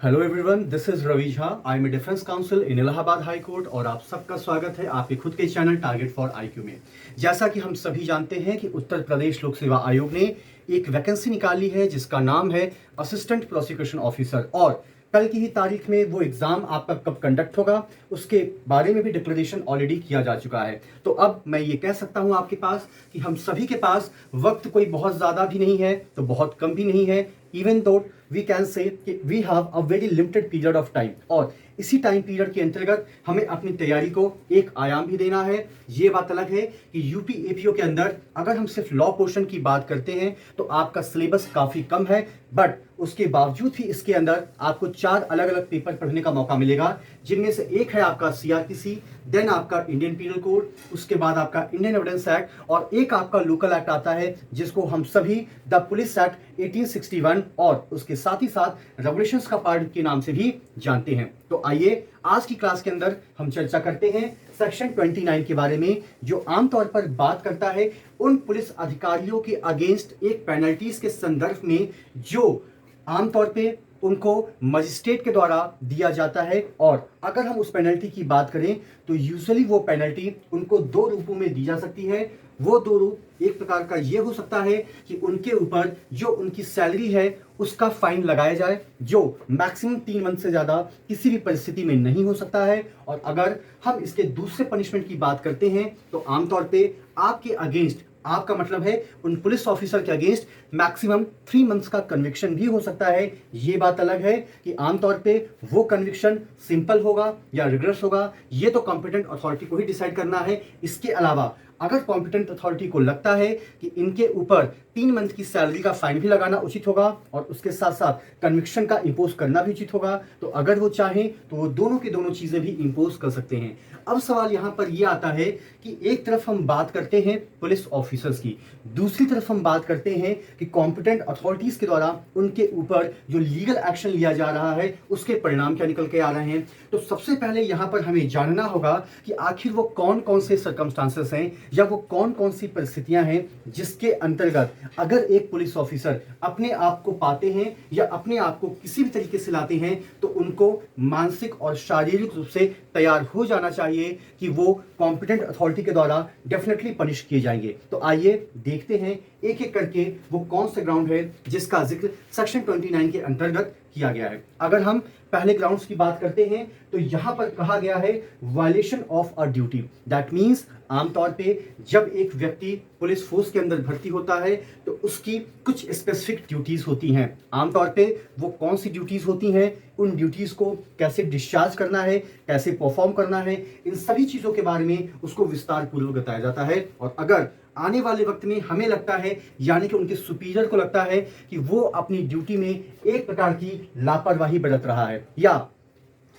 Hello everyone, this is Ravi Jha. I am a defence counsel in Allahabad high court और आप सबका स्वागत है आपके खुद के चैनल टारगेट फॉर आईक्यू में। जैसा कि हम सभी जानते हैं कि उत्तर प्रदेश लोक सेवा आयोग ने एक वैकेंसी निकाली है जिसका नाम है असिस्टेंट प्रोसिक्यूशन ऑफिसर, और कल की ही तारीख में वो एग्जाम आपका कब कंडक्ट होगा उसके बारे में भी डिक्लेरेशन ऑलरेडी किया जा चुका है। तो अब मैं ये कह सकता हूं आपके पास कि हम सभी के पास वक्त कोई बहुत ज़्यादा भी नहीं है तो बहुत कम भी नहीं है। Even though we can say कि we have a very limited period of time, और इसी टाइम पीरियड के अंतर्गत हमें अपनी तैयारी को एक आयाम भी देना है। ये बात अलग है कि यूपी एपीओ के अंदर अगर हम सिर्फ लॉ पोर्शन की बात करते हैं तो आपका सिलेबस काफ़ी कम है, बट उसके बावजूद भी इसके अंदर आपको 4 अलग अलग पेपर पढ़ने का मौका मिलेगा, जिनमें से एक है आपका सीआरपीसी, देन आपका इंडियन पीनल कोड, उसके बाद आपका इंडियन एविडेंस एक्ट, और एक आपका लोकल एक्ट आता है जिसको हम सभी द पुलिस एक्ट 1861 और उसके साथ ही साथ रेगुलेशंस का पार्ट के नाम से भी जानते हैं। तो आइए आज की क्लास के अंदर हम चर्चा करते हैं सेक्शन 29 के बारे में, जो आमतौर पर बात करता है उन पुलिस अधिकारियों के अगेंस्ट एक पेनल्टीज के संदर्भ में जो आमतौर पे उनको मजिस्ट्रेट के द्वारा दिया जाता है। और अगर हम उस पेनल्टी की बात करें तो यूजुअली वो पेनल्टी उनको 2 रूपों में दी जा सकती है। वो 2 रूप एक प्रकार का ये हो सकता है कि उनके ऊपर जो उनकी सैलरी है उसका फाइन लगाया जाए, जो मैक्सिमम 3 मंथ से ज़्यादा किसी भी परिस्थिति में नहीं हो सकता है। और अगर हम इसके दूसरे पनिशमेंट की बात करते हैं तो आमतौर पे आपके अगेंस्ट, आपका मतलब है उन पुलिस ऑफिसर के अगेंस्ट, मैक्सिमम 3 मंथ्स का कन्विक्शन भी हो सकता है। ये बात अलग है कि आमतौर पे वो कन्विक्शन सिंपल होगा या रिग्रेस होगा, ये तो कॉम्पिटेंट अथॉरिटी को ही डिसाइड करना है। इसके अलावा अगर कॉम्पिटेंट अथॉरिटी को लगता है कि इनके ऊपर 3 मंथ की सैलरी का फाइन भी लगाना उचित होगा और उसके साथ साथ कन्विक्शन का इंपोज करना भी उचित होगा, तो अगर वो चाहें तो वो दोनों की दोनों चीजें भी इंपोज कर सकते हैं। अब सवाल यहाँ पर यह आता है कि एक तरफ हम बात करते हैं पुलिस ऑफिसर्स की, दूसरी तरफ हम बात करते हैं कि कॉम्पिटेंट अथॉरिटीज के द्वारा उनके ऊपर जो लीगल एक्शन लिया जा रहा है उसके परिणाम क्या निकल के आ रहे हैं। तो सबसे पहले यहाँ पर हमें जानना होगा कि आखिर वो कौन कौन से सर्कमस्टांसेस हैं या वो कौन कौन सी परिस्थितियां हैं जिसके अंतर्गत अगर एक पुलिस ऑफिसर अपने आप को पाते हैं या अपने आप को किसी भी तरीके से लाते हैं तो उनको मानसिक और शारीरिक रूप से तैयार हो जाना चाहिए कि वो कॉम्पिटेंट अथॉरिटी के द्वारा डेफिनेटली पनिश किए जाएंगे। तो आइए देखते हैं एक एक करके वो कौन से ग्राउंड है जिसका जिक्र सेक्शन 29 के अंतर्गत किया गया है। अगर हम पहले ग्राउंड्स की बात करते हैं तो यहां पर कहा गया है violation of a duty. That means आमतौर पे जब एक व्यक्ति पुलिस फोर्स के अंदर भर्ती होता है तो उसकी कुछ स्पेसिफिक ड्यूटीज होती हैं। आमतौर पे वो कौन सी ड्यूटीज होती हैं, उन ड्यूटीज को कैसे डिस्चार्ज करना है, कैसे परफॉर्म करना है, इन सभी चीजों के बारे में उसको विस्तार पूर्वक बताया जाता है। और अगर आने वाले वक्त में हमें लगता है, यानी कि उनके सुपीरियर को लगता है कि वो अपनी ड्यूटी में एक प्रकार की लापरवाही बरत रहा है या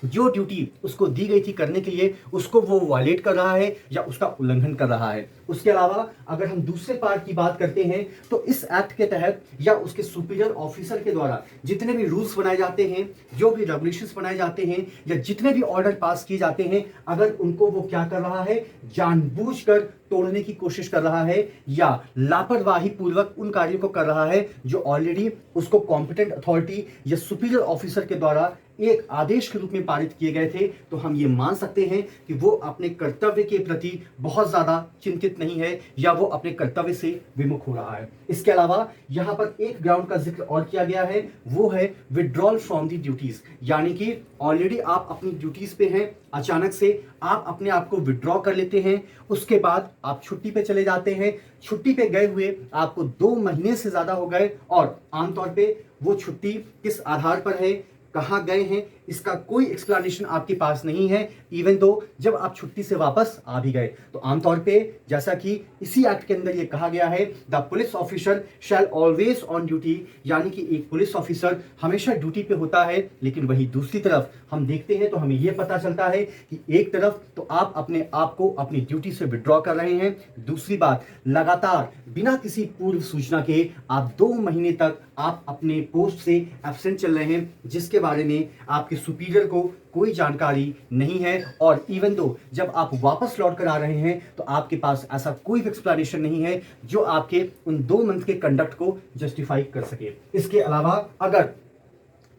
जो ड्यूटी उसको दी गई थी करने के लिए उसको वो वायलेट कर रहा है या उसका उल्लंघन कर रहा है। उसके अलावा अगर हम दूसरे पार्ट की बात करते हैं तो इस एक्ट के तहत या उसके सुपीरियर ऑफिसर के द्वारा जितने भी रूल्स बनाए जाते हैं, जो भी रेगुलेशंस बनाए जाते हैं या जितने भी ऑर्डर पास किए जाते हैं, अगर उनको वो क्या कर रहा है, जानबूझकर तोड़ने की कोशिश कर रहा है या लापरवाही पूर्वक उन कार्यों को कर रहा है जो ऑलरेडी उसको कॉम्पिटेंट अथॉरिटी या सुपीरियर ऑफिसर के द्वारा एक आदेश के रूप में पारित किए गए थे, तो हम ये मान सकते हैं कि वो अपने कर्तव्य के प्रति बहुत ज्यादा चिंतित नहीं है या वो अपने कर्तव्य से विमुख हो रहा है। इसके अलावा यहाँ पर एक ग्राउंड का जिक्र और किया गया है, वो है विड्रॉल फ्रॉम दी ड्यूटीज। यानी कि ऑलरेडी आप अपनी ड्यूटीज पे हैं, अचानक से आप अपने आप को विड्रॉ कर लेते हैं, उसके बाद आप छुट्टी पे चले जाते हैं। छुट्टी पे गए हुए आपको 2 महीने से ज्यादा हो गए और आमतौर पे वो छुट्टी किस आधार पर है, कहाँ गए हैं, इसका कोई एक्सप्लेनेशन आपके पास नहीं है। इवन दो जब आप छुट्टी से वापस आ भी गए तो आमतौर पे जैसा कि इसी एक्ट के अंदर ये कहा गया है, the police officer shall always on duty, यानी कि एक पुलिस ऑफिसर हमेशा ड्यूटी पे होता है। लेकिन वही दूसरी तरफ हम देखते हैं तो हमें यह पता चलता है कि एक तरफ तो आप अपने आप को अपनी ड्यूटी से विड्रॉ कर रहे हैं, दूसरी बात लगातार बिना किसी पूर्व सूचना के आप 2 महीने तक आप अपने पोस्ट से एब्सेंट चल रहे हैं, जिसके बारे में आपके सुपीरियर को कोई जानकारी नहीं है। और इवन दो जब आप वापस लौट कर आ रहे हैं तो आपके पास ऐसा कोई एक्सप्लेनेशन नहीं है जो आपके उन 2 मंथ के कंडक्ट को जस्टिफाई कर सके। इसके अलावा अगर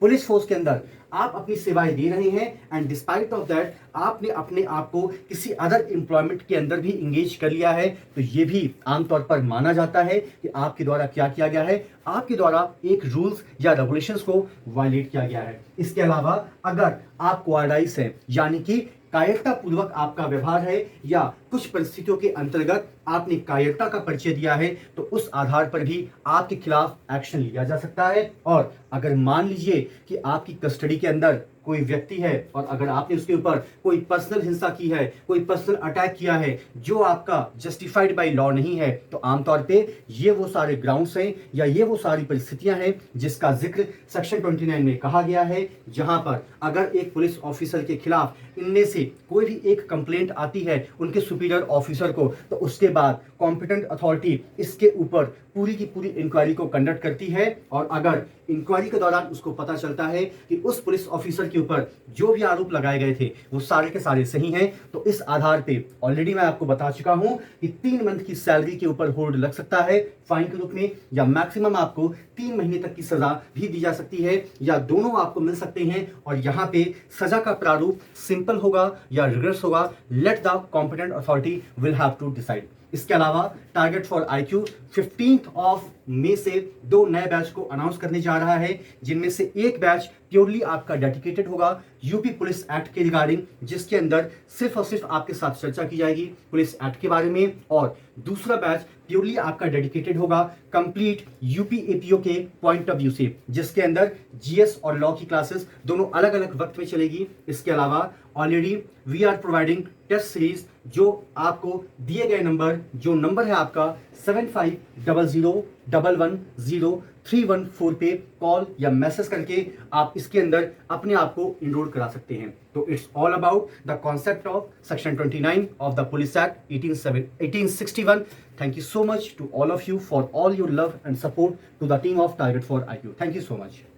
पुलिस फोर्स के अंदर आप अपनी सेवाएं दे रहे हैं एंड डिस्पाइट ऑफ दैट आपने अपने आप को किसी अदर एम्प्लॉयमेंट के अंदर भी इंगेज कर लिया है, तो ये भी आमतौर पर माना जाता है कि आपके द्वारा क्या किया गया है, आपके द्वारा एक रूल्स या रेगुलेशंस को वायलेट किया गया है। इसके अलावा अगर आप कोआर्डाइस हैं, यानी कि कायरता पूर्वक आपका व्यवहार है या कुछ परिस्थितियों के अंतर्गत आपने कायरता का परिचय दिया है, तो उस आधार पर भी आपके खिलाफ एक्शन लिया जा सकता है। और अगर मान लीजिए कि आपकी कस्टडी के अंदर कोई व्यक्ति है और अगर आपने उसके ऊपर कोई पर्सनल हिंसा की है, कोई पर्सनल अटैक किया है जो आपका जस्टिफाइड बाय लॉ नहीं है, तो आमतौर पे ये वो सारे ग्राउंड्स हैं या ये वो सारी परिस्थितियां हैं जिसका जिक्र सेक्शन 29 में कहा गया है, जहां पर अगर एक पुलिस ऑफिसर के खिलाफ इनमें से कोई भी एक कंप्लेंट आती है उनके सुपीरियर ऑफिसर को, तो उसके बाद कॉम्पिटेंट अथॉरिटी इसके ऊपर पूरी की पूरी इंक्वायरी को कंडक्ट करती है। और अगर इंक्वायरी के दौरान उसको पता चलता है कि उस पुलिस ऑफिसर के ऊपर जो भी आरोप लगाए गए थे वो सारे के सारे सही हैं, तो इस आधार पे ऑलरेडी मैं आपको बता चुका हूं कि 3 मंथ की सैलरी के ऊपर होल्ड लग सकता है फाइन के रूप में, या मैक्सिमम आपको 3 महीने तक की सजा भी दी जा सकती है, या दोनों आपको मिल सकते हैं। और यहाँ पे सजा का प्रारूप सिंपल होगा या रिग्रेस होगा, let the competent authority will have to decide. इसके अलावा टारगेट फॉर आईक्यू 15 मई से 2 नए बैच को अनाउंस करने जा रहा है, जिनमें से एक बैच प्योरली आपका डेडिकेटेड होगा यूपी पुलिस एक्ट के रिगार्डिंग, जिसके अंदर सिर्फ और सिर्फ आपके साथ चर्चा की जाएगी पुलिस एक्ट के बारे में। और दूसरा बैच प्योरली आपका डेडिकेटेड होगा कंप्लीट यूपी एपीओ के पॉइंट ऑफ व्यू से, जिसके अंदर जीएस और लॉ की क्लासेस दोनों अलग अलग वक्त में चलेगी। इसके अलावा already we are providing test series, जो आपको दिए गए नंबर, जो नंबर है आपका 7500110314 पे कॉल या मैसेज करके आप इसके अंदर अपने आप को इनरोल करा सकते हैं। तो it's all about the concept of section 29 of the police act 1861। Thank you so much to all of you for all your love and support to the team of Target for IQ. Thank you so much.